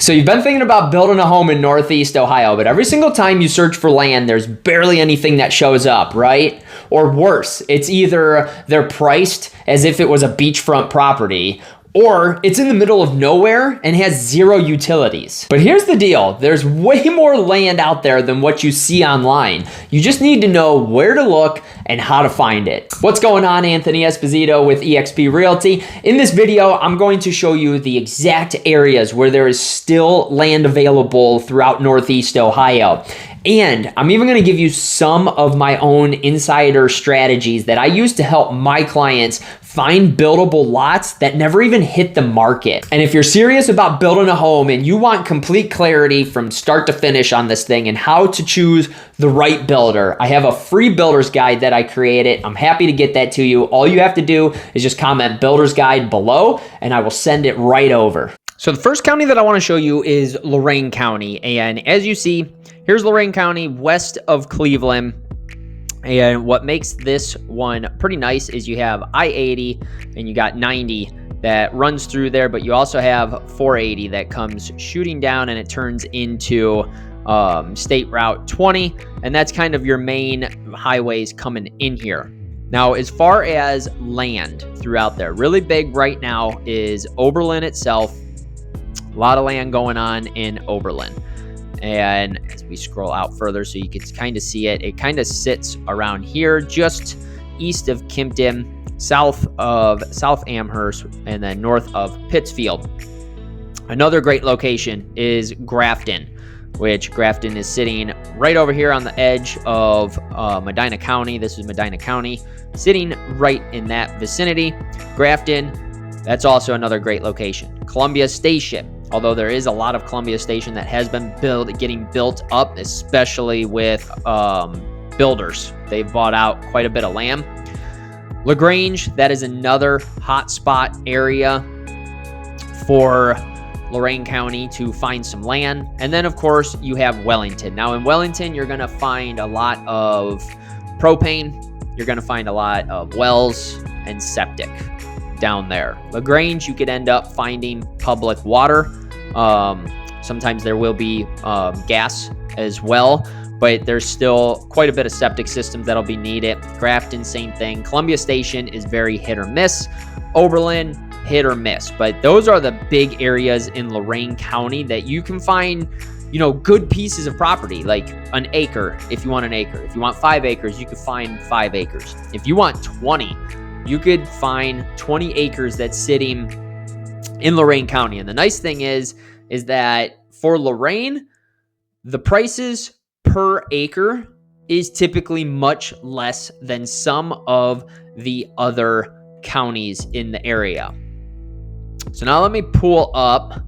So you've been thinking about building a home in Northeast Ohio, but every single time you search for land, there's barely anything that shows up, right? Or worse, it's either they're priced as if it was a beachfront property, or it's in the middle of nowhere and has zero utilities. But here's the deal. There's way more land out there than what you see online. You just need to know where to look and how to find it. What's going on? Anthony Esposito with eXp Realty. In this video, I'm going to show you the exact areas where there is still land available throughout Northeast Ohio. And I'm even going to give you some of my own insider strategies that I use to help my clients find buildable lots that never even hit the market. And if you're serious about building a home and you want complete clarity from start to finish on this thing and how to choose the right builder, I have a free builder's guide that I created. I'm happy to get that to you. All you have to do is just comment builder's guide below and I will send it right over. So the first county that I want to show you is Lorain County. And as you see, here's Lorain County west of Cleveland. And what makes this one pretty nice is you have I-80 and you got 90 that runs through there, but you also have 480 that comes shooting down and it turns into State Route 20. And that's kind of your main highways coming in here. Now, as far as land throughout there, really big right now is Oberlin itself. A lot of land going on in Oberlin. And as we scroll out further so you can kind of see it, it kind of sits around here just east of Kimpton, south of South Amherst, and then north of Pittsfield. Another great location is Grafton, which Grafton is sitting right over here on the edge of Medina County. This is Medina County, sitting right in that vicinity. Grafton, that's also another great location. Columbia Station. Although there is a lot of Columbia Station that has been getting built up, especially with builders. They've bought out quite a bit of land. LaGrange, that is another hotspot area for Lorain County to find some land. And then, of course, you have Wellington. Now, in Wellington, you're going to find a lot of propane. You're going to find a lot of wells and septic down there. LaGrange, you could end up finding public water. Sometimes there will be gas as well, but there's still quite a bit of septic systems that'll be needed. Grafton, same thing. Columbia Station is very hit or miss. Oberlin, hit or miss. But those are the big areas in Lorain County that you can find, you know, good pieces of property, like an acre if you want an acre. If you want 5 acres, you could find 5 acres. If you want 20, you could find 20 acres that's sitting in Lorain County. And the nice thing is that for Lorain, the prices per acre is typically much less than some of the other counties in the area. So now let me pull up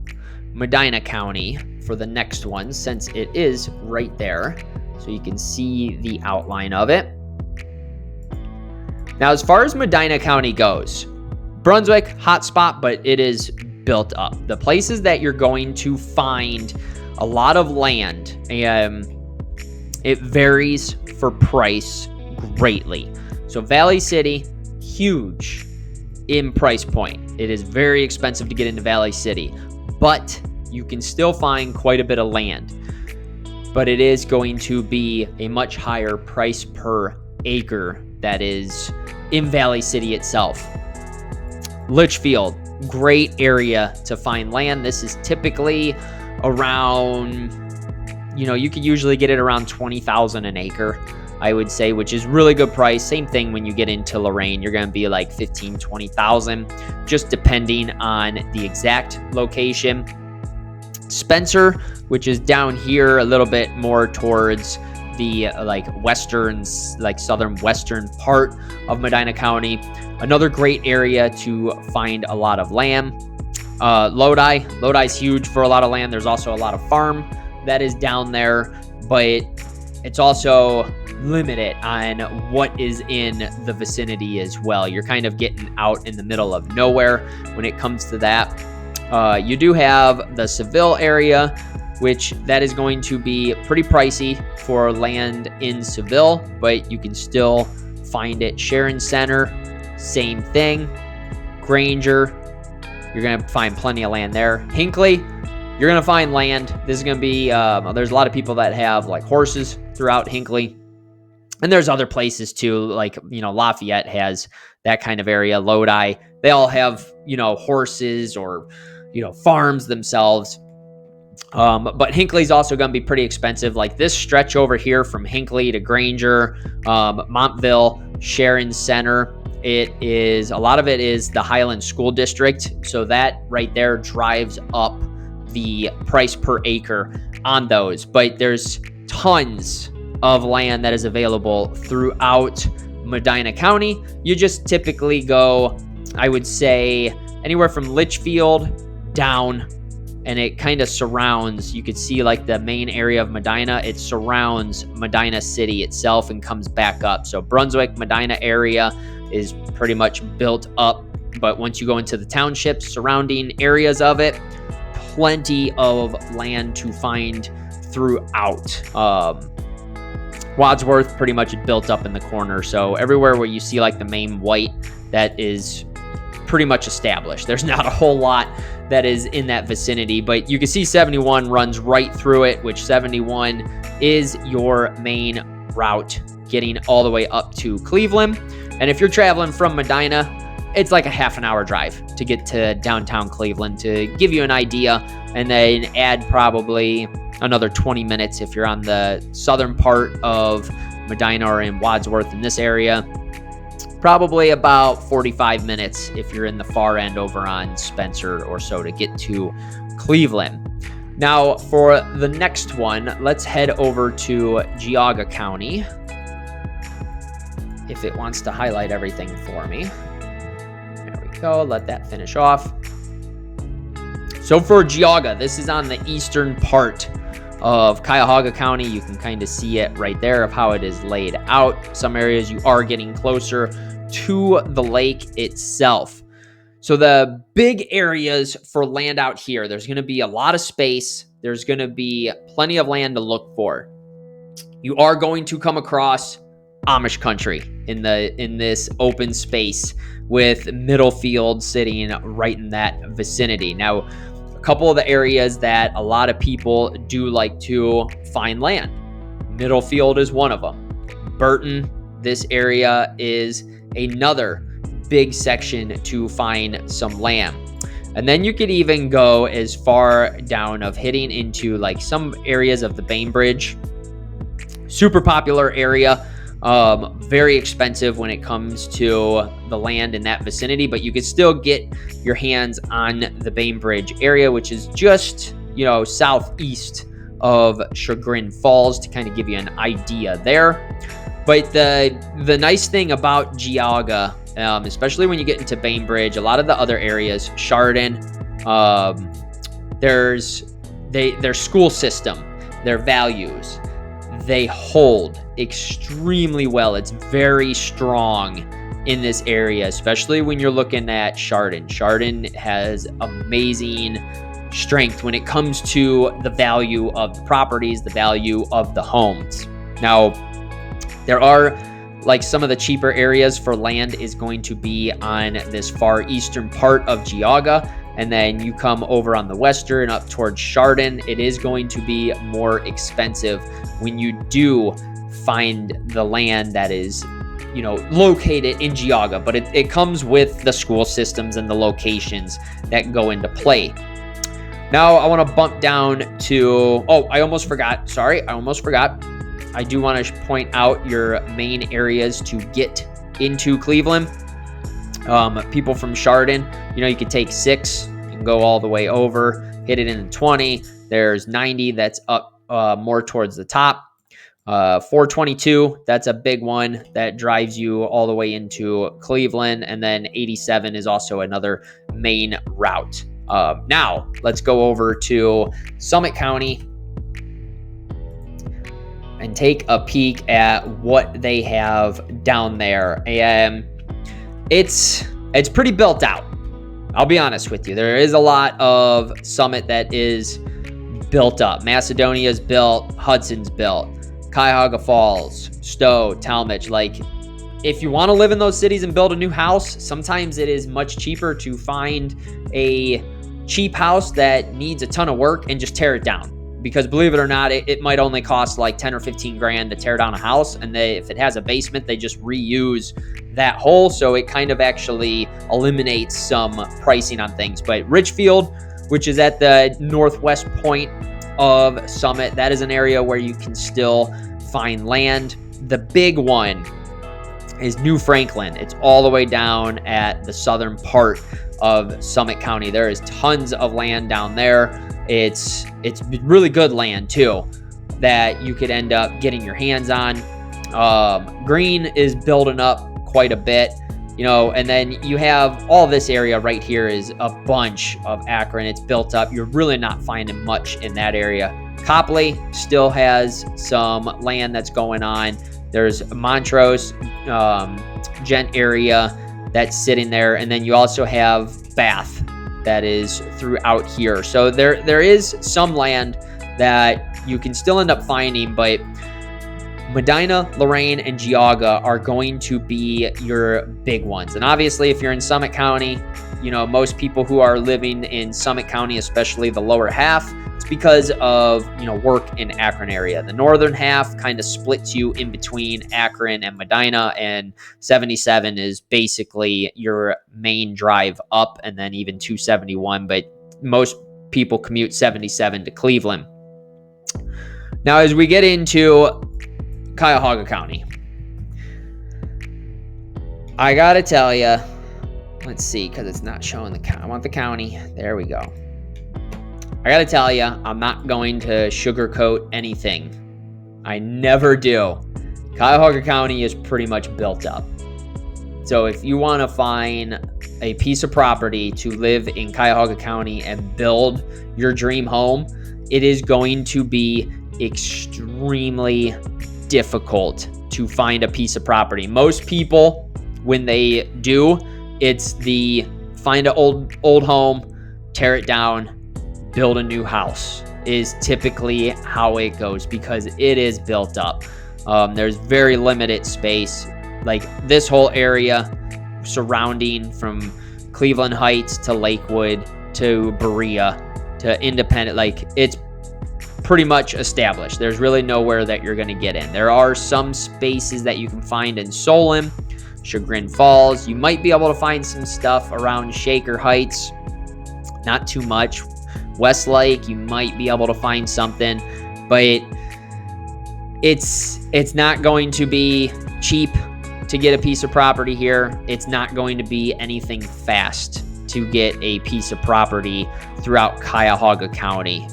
Medina County for the next one, since it is right there, so you can see the outline of it. Now, as far as Medina County goes, Brunswick, hotspot, but it is built up. The places that you're going to find a lot of land, it varies for price greatly. So Valley City, huge in price point. It is very expensive to get into Valley City, but you can still find quite a bit of land. But it is going to be a much higher price per acre that is in Valley City itself. Litchfield, great area to find land. This is typically around, you could usually get it around $20,000 an acre, I would say, which is really good price. Same thing when you get into Lorain, you're going to be like $15,000, $20,000, just depending on the exact location. Spencer, which is down here a little bit more towards the southern western part of Medina County. Another great area to find a lot of land. Lodi's huge for a lot of land. There's also a lot of farm that is down there, but it's also limited on what is in the vicinity as well. You're kind of getting out in the middle of nowhere when it comes to that. You do have the Seville area, which that is going to be pretty pricey for land in Seville, but you can still find it. Sharon Center, same thing. Granger, you're going to find plenty of land there. Hinckley, you're going to find land. This is going to be, there's a lot of people that have like horses throughout Hinckley. And there's other places too, like, Lafayette has that kind of area, Lodi. They all have, horses or, farms themselves. But Hinckley's also going to be pretty expensive. Like this stretch over here from Hinckley to Granger, Montville, Sharon Center, a lot of it is the Highland School District. So that right there drives up the price per acre on those. But there's tons of land that is available throughout Medina County. You just typically go, I would say, anywhere from Litchfield down, and it kind of surrounds, you could see like the main area of Medina, it surrounds Medina City itself and comes back up. So Brunswick, Medina area is pretty much built up, but once you go into the townships, surrounding areas of it, plenty of land to find throughout. Wadsworth pretty much built up in the corner. So everywhere where you see like the main white, that is pretty much established. There's not a whole lot that is in that vicinity, but you can see 71 runs right through it, which 71 is your main route getting all the way up to Cleveland. And if you're traveling from Medina, it's like a half an hour drive to get to downtown Cleveland, to give you an idea, and then add probably another 20 minutes if you're on the southern part of Medina or in Wadsworth in this area. Probably about 45 minutes if you're in the far end over on Spencer or so to get to Cleveland. Now for the next one, let's head over to Geauga County. If it wants to highlight everything for me. There we go, let that finish off. So for Geauga, this is on the eastern part of Cuyahoga County. You can kind of see it right there of how it is laid out. Some areas you are getting closer to the lake itself. So the big areas for land out here, there's going to be a lot of space. There's going to be plenty of land to look for. You are going to come across Amish country in this open space with Middlefield sitting right in that vicinity. Now, a couple of the areas that a lot of people do like to find land. Middlefield is one of them. Burton, this area is another big section to find some land. And then you could even go as far down of hitting into like some areas of the Bainbridge. Super popular area. Very expensive when it comes to the land in that vicinity, but you could still get your hands on the Bainbridge area, which is just, southeast of Chagrin Falls, to kind of give you an idea there. But the nice thing about Geauga, especially when you get into Bainbridge, a lot of the other areas, Chardon, their school system, their values, they hold extremely well. It's very strong in this area, especially when you're looking at Chardon. Chardon has amazing strength when it comes to the value of the properties, the value of the homes. Now, there are like some of the cheaper areas for land is going to be on this far eastern part of Geauga. And then you come over on the western up towards Chardon, it is going to be more expensive when you do find the land that is, located in Geauga. But it comes with the school systems and the locations that go into play. Now I want to bump down to, I almost forgot. I do want to point out your main areas to get into Cleveland. People from Chardon, you could take 6 and go all the way over, hit it in the 20. There's 90 that's up more towards the top. 422, that's a big one that drives you all the way into Cleveland. And then 87 is also another main route. Now, let's go over to Summit County and take a peek at what they have down there. And it's pretty built out. I'll be honest with you. There is a lot of Summit that is built up. Macedonia's built, Hudson's built, Cuyahoga Falls, Stowe, Talmadge. Like, if you want to live in those cities and build a new house, sometimes it is much cheaper to find a cheap house that needs a ton of work and just tear it down. Because believe it or not, it might only cost like 10 or 15 grand to tear down a house. And if it has a basement, they just reuse that hole. So it kind of actually eliminates some pricing on things. But Richfield, which is at the northwest point of Summit, that is an area where you can still find land. The big one is New Franklin. It's all the way down at the southern part of Summit County. There is tons of land down there. It's really good land too that you could end up getting your hands on. Green is building up quite a bit, and then you have all this area right here is a bunch of Akron. It's built up. You're really not finding much in that area. Copley still has some land that's going on. There's Montrose, Gent area that's sitting there. And then you also have Bath that is throughout here. So there is some land that you can still end up finding, but Medina, Lorain, and Geauga are going to be your big ones. And obviously, if you're in Summit County, most people who are living in Summit County, especially the lower half, it's because of, work in Akron area. The northern half kind of splits you in between Akron and Medina, and 77 is basically your main drive up, and then even 271, but most people commute 77 to Cleveland. Now, as we get into Cuyahoga County, I gotta tell you, let's see, because it's not showing the county. I want the county. There we go. I gotta tell you, I'm not going to sugarcoat anything. I never do. Cuyahoga County is pretty much built up. So if you want to find a piece of property to live in Cuyahoga County and build your dream home, it is going to be extremely difficult to find a piece of property. Most people, when they do, it's the find an old home, tear it down, build a new house is typically how it goes because it is built up. There's very limited space. Like this whole area surrounding from Cleveland Heights to Lakewood to Berea to Independent, like it's pretty much established. There's really nowhere that you're going to get in. There are some spaces that you can find in Solon, Chagrin Falls. You might be able to find some stuff around Shaker Heights. Not too much. Westlake, you might be able to find something, but it's not going to be cheap to get a piece of property here. It's not going to be anything fast to get a piece of property throughout Cuyahoga County.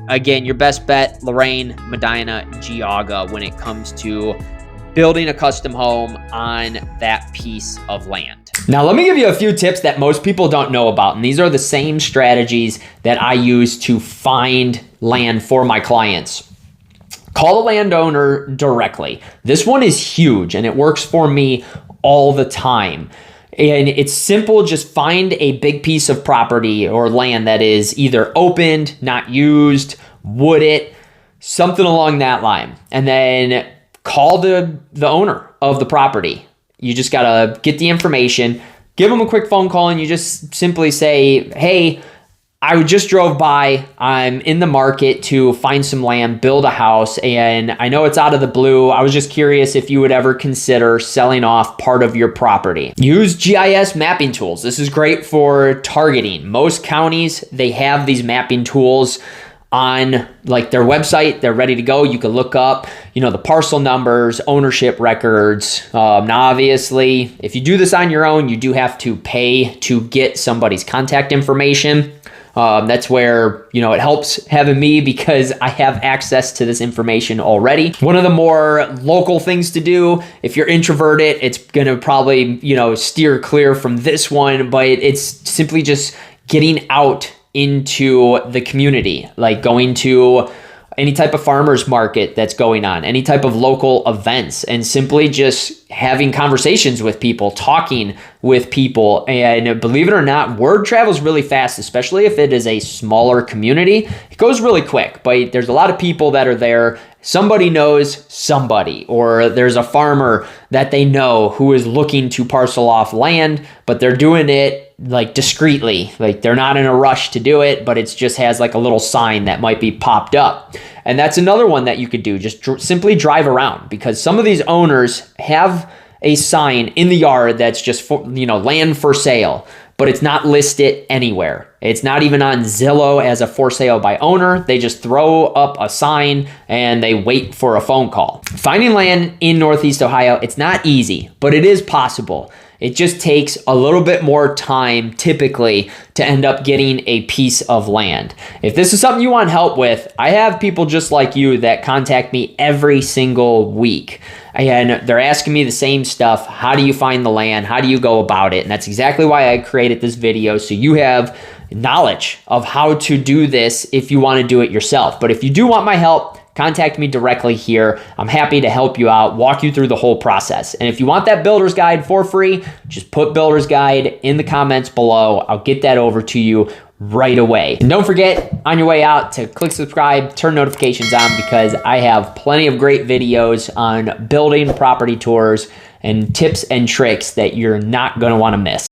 Again, your best bet, Lorain, Medina, Geauga, when it comes to building a custom home on that piece of land. Now, let me give you a few tips that most people don't know about, and these are the same strategies that I use to find land for my clients. Call a landowner directly. This one is huge, and it works for me all the time. And it's simple. Just find a big piece of property or land that is either opened, not used, wood it, something along that line. And then call the owner of the property. You just got to get the information, give them a quick phone call, and you just simply say, hey, I just drove by. I'm in the market to find some land, build a house, and I know it's out of the blue. I was just curious if you would ever consider selling off part of your property. Use GIS mapping tools. This is great for targeting. Most counties, they have these mapping tools on like their website. They're ready to go. You can look up, the parcel numbers, ownership records. Now, obviously, if you do this on your own, you do have to pay to get somebody's contact information. That's where, it helps having me because I have access to this information already. One of the more local things to do, if you're introverted, it's going to probably, steer clear from this one, but it's simply just getting out into the community, like going to any type of farmer's market that's going on, any type of local events, and simply just having conversations with people, talking with people. And believe it or not, word travels really fast, especially if it is a smaller community. It goes really quick, but there's a lot of people that are there somebody knows somebody, or there's a farmer that they know who is looking to parcel off land, but they're doing it like discreetly. Like they're not in a rush to do it, but it just has like a little sign that might be popped up. And that's another one that you could do. Just simply drive around, because some of these owners have a sign in the yard that's just for, land for sale, but it's not listed anywhere. It's not even on Zillow as a for sale by owner. They just throw up a sign and they wait for a phone call. Finding land in Northeast Ohio, it's not easy, but it is possible. It just takes a little bit more time typically to end up getting a piece of land. If this is something you want help with, I have people just like you that contact me every single week. And they're asking me the same stuff. How do you find the land? How do you go about it? And that's exactly why I created this video, so you have knowledge of how to do this if you want to do it yourself. But if you do want my help, contact me directly here. I'm happy to help you out, walk you through the whole process. And if you want that builder's guide for free, just put builder's guide in the comments below. I'll get that over to you right away. And don't forget on your way out to click subscribe, turn notifications on, because I have plenty of great videos on building, property tours, and tips and tricks that you're not going to want to miss.